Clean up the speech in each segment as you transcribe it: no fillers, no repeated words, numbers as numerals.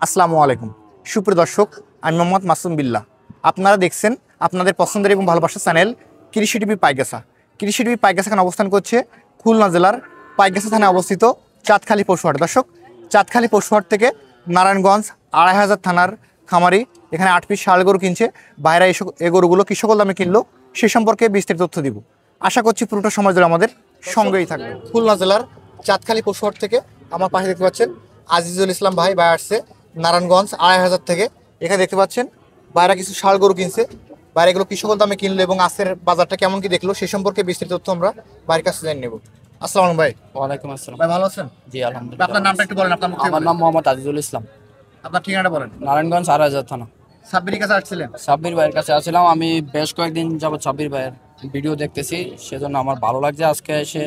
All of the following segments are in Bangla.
আসসালামু আলাইকুম সুপ্রিয় দর্শক, আমি মোহাম্মদ মাসুম বিল্লাহ। আপনারা দেখছেন আপনাদের পছন্দের এবং ভালোবাসার চ্যানেল কৃষি টিভি পাইগাছা। কৃষি টিভি পাইগাছা এখানে অবস্থান করছে খুলনা জেলার পাইগাছা থানায় অবস্থিত চাঁদখালি পশুহাট। দর্শক, চাঁদখালি পশুহাট থেকে নারায়ণগঞ্জ ২৫০০ থানার খামারি এখানে ৮ পিস ষাঁড় গরু কিনছে। বাইরে এই গরুগুলো কি সকল দামে কিনলো সে সম্পর্কে বিস্তারিত তথ্য দিব। আশা করছি পুরোটা সময় ধরে আমাদের সঙ্গেই থাকবে। খুলনা জেলার চাঁদখালি পশুহাট থেকে আমার পাশে দেখতে পাচ্ছেন আজিজুল ইসলাম ভাই আসছে নারায়ণগঞ্জ ২৫০০ থেকে। এখানে দেখতে পাচ্ছেন বাইরে কিছু ষাঁড় গরু কিনছে। বাইরে এগুলো কি সকল দামে কিনলো এবং আজকের বাজারটা কেমন কি দেখলো সে সম্পর্কে বিস্তারিত তথ্য আমরা বাইরের কাছে জেনে নেব। আসসালামু আলাইকুম ভাই। ওয়ালাইকুম আসসালাম। ভাই ভালো আছেন? জি আলহামদুলিল্লাহ। আপনার নামটা একটু বলেন। আমার নাম মোহাম্মদ আজিজুল ইসলাম। আপনার ঠিকানাটা বলেন। নারায়ণগঞ্জ ২৫০০ থানা। সাব্বিরের কাছে আসছিলেন? সাব্বির ভাইয়ের কাছে আসছিলাম। আমি বেশ কয়েকদিন যাবত সাব্বির ভাইয়ের ভিডিও দেখতেছি, সেজন্য আমার ভালো লাগছে আজকে এসে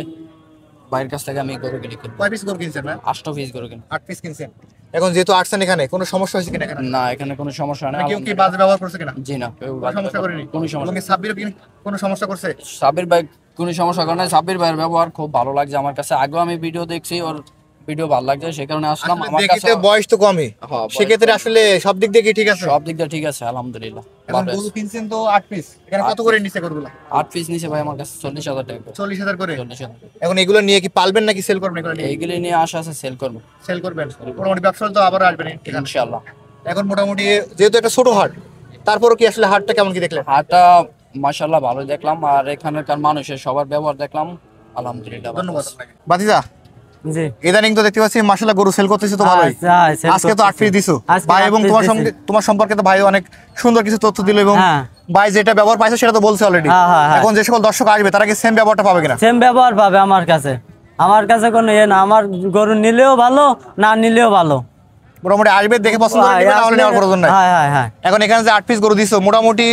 ভাইয়ের কাছ থেকে আমি গরু কিনে কিনবো। কয় পিস গরু কিনছেন ভাই? ৮ পিস গরু কিনবো। ৮ পিস কিনছেন। এখন যেহেতু আসছেন এখানে কোনো সমস্যা হয়েছে কিনা? এখানে না, এখানে কোনো সমস্যা নেই। কেউ কি বাজে ব্যবহার করছে কিনা? জি না, কেউ কোনো সমস্যা করেনি? কোনো সমস্যা এবং সাব্বিরও কি কোনো সমস্যা করছে? সাব্বির ভাই কোনো সমস্যা করে না। সাব্বির ভাইয়ের ব্যবহার খুব ভালো লাগছে আমার কাছে। আগেও আমি ভিডিও দেখছি, ওর ভিডিও ভালো লাগছে, সেই কারণে আসলাম। আমার কাছে বয়স তো কমই, হ্যাঁ, সেক্ষেত্রে আসলে সব দিক দিয়ে কি ঠিক আছে? সব দিক দিয়ে ঠিক আছে আলহামদুলিল্লাহ। এখন গরু কিনছেন তো ৮ পিস, এখানে কত করে নিচ্ছে গরুগুলো? ৮ পিস নিছে ভাই আমার কাছে ৪০,০০০ টাকা। ৪০,০০০ করে। ৪০,০০০। এখন এগুলো নিয়ে কি পালবেন নাকি সেল করবেন? এগুলো নিয়ে এইগুলি নিয়ে আশা আছে সেল করবো সেল করবেন, মোটামুটি ব্যবসা তো আবার আসবেন এখানে। ইনশাআল্লাহ। এখন মোটামুটি যেহেতু একটা ছোট হাট, তারপরও কি আসলে হাটটা কেমন কি দেখলেন? হাটটা মাশাআল্লাহ ভালো দেখলাম, আর এখানকার মানুষের সবার ব্যবহার দেখলাম আলহামদুলিল্লাহ। ধন্যবাদ আপনাকে। বাতিজা, জি ইদানিং তো দেখতে পাচ্ছি মাশাআল্লাহ গরু সেল করতেছে তো ভালোই। আজকে তো ৮ পিস দিছো ভাই, এবং তোমার সম্পর্কে তো ভাই অনেক সুন্দর কিছু তথ্য দিল, এবং ভাই যেটা ব্যবহার পাইছে সেটা তো বলছে অলরেডি। এখন যে সকল দর্শক আসবে তারা কি সেম ব্যবহারটা পাবে কিনা? সেম ব্যবহার পাবে আমার কাছে। আমার কাছে কোনো ইয়ে না, আমার গরু নিলেও ভালো, না নিলেও ভালো। মোটামুটি আসবে, দেখে পছন্দ করে নেবে, না হলে নেওয়ার প্রয়োজন নাই। এখন এখানে যে ৮ পিস গরু দিছো, মোটামুটি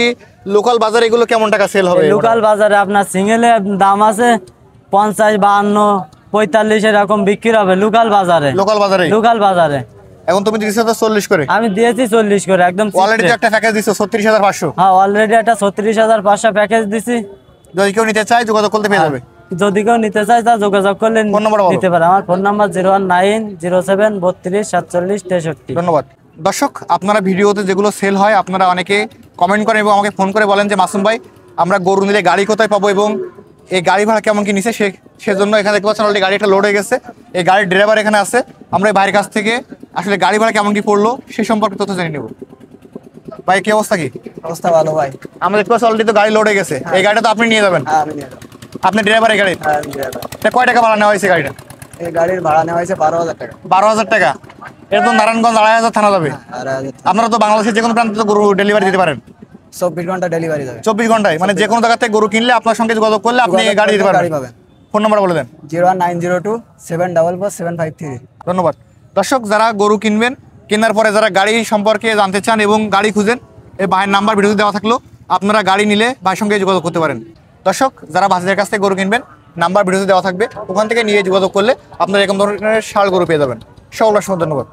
লোকাল বাজারে এগুলো কেমন টাকা সেল হবে? লোকাল বাজারে আপনার সিঙ্গেলে দাম আছে ৫০, ৫২, ৪৫ এরকম বিক্রি হবে লোকাল বাজারে। লোকাল বাজারে এখন তুমি দিছো তো ৪০ করে। আমি দিয়েছি ৪০ করে একদম। অলরেডি একটা প্যাকেজ দিছো ৩৬৫০০। হ্যাঁ, অলরেডি একটা ৩৬৫০০ প্যাকেজ দিছি। যদি কেউ নিতে চায় যোগাযোগ করতে পেয়ে যাবে। যদি কেউ নিতে চায় তা যোগাযোগ করলে নিতে পারে। আমার ফোন নাম্বার 01907324763। ধন্যবাদ। দর্শক, আপনারা ভিডিওতে যেগুলো সেল হয় আপনারা অনেকে কমেন্ট করেন এবং আমাকে ফোন করে বলেন যে মাসুম ভাই আমরা গরু নিলে গাড়ি কোথায় পাবো এবং এই গাড়ি ভাড়া কেমন কি নিছে, সেজন্য এখানে দেখতে পাচ্ছেন অলরেডি গাড়ি একটা লোড হয়ে গেছে। এই গাড়ির ড্রাইভার এখানে আছে। আমরা এই ভাইয়ের কাছ থেকে আসলে গাড়ি ভাড়া কেমন কি পড়লো সে সম্পর্কে তথ্য জেনে নেব। ভাই কি অবস্থা? কি অবস্থা? ভালো ভাই। আমরা দেখতে পাচ্ছি অলরেডি তো গাড়ি লোড হয়ে গেছে। এই গাড়িটা তো আপনি নিয়ে যাবেন? আপনি ড্রাইভার এই গাড়ির? কয় টাকা ভাড়া নেওয়া হয়েছে গাড়িটা? এই গাড়ির ভাড়া নেওয়া হয়েছে ১২,০০০ টাকা। ১২,০০০ টাকা। এটা তো নারায়ণগঞ্জ ২৫০০ থানা যাবে। আপনারা তো বাংলাদেশের যে কোনো প্রান্তে তো গরু ডেলিভারি দিতে পারেন। ২৪ ঘন্টা ডেলিভারি যাবে। ২৪ ঘন্টায়, মানে যে কোনো জায়গা থেকে গরু কিনলে আপনার সঙ্গে যোগাযোগ করলে আপনি গাড়ি দিতে পারবেন। ফোন নাম্বার বলে দেন। 01902744753। ধন্যবাদ। দর্শক, যারা গরু কিনবেন, কেনার পরে যারা গাড়ি সম্পর্কে জানতে চান এবং গাড়ি খুঁজেন, এই ভাইয়ের নাম্বার ভিডিওতে দেওয়া থাকলো, আপনারা গাড়ি নিলে ভাইয়ের সঙ্গে যোগাযোগ করতে পারেন। দর্শক, যারা বাজারের কাছ থেকে গরু কিনবেন, নাম্বার ভিডিওতে দেওয়া থাকবে, ওখান থেকে নিয়ে যোগাযোগ করলে আপনারা এরকম ধরনের ষাঁড় গরু পেয়ে যাবেন। সকল ধন্যবাদ।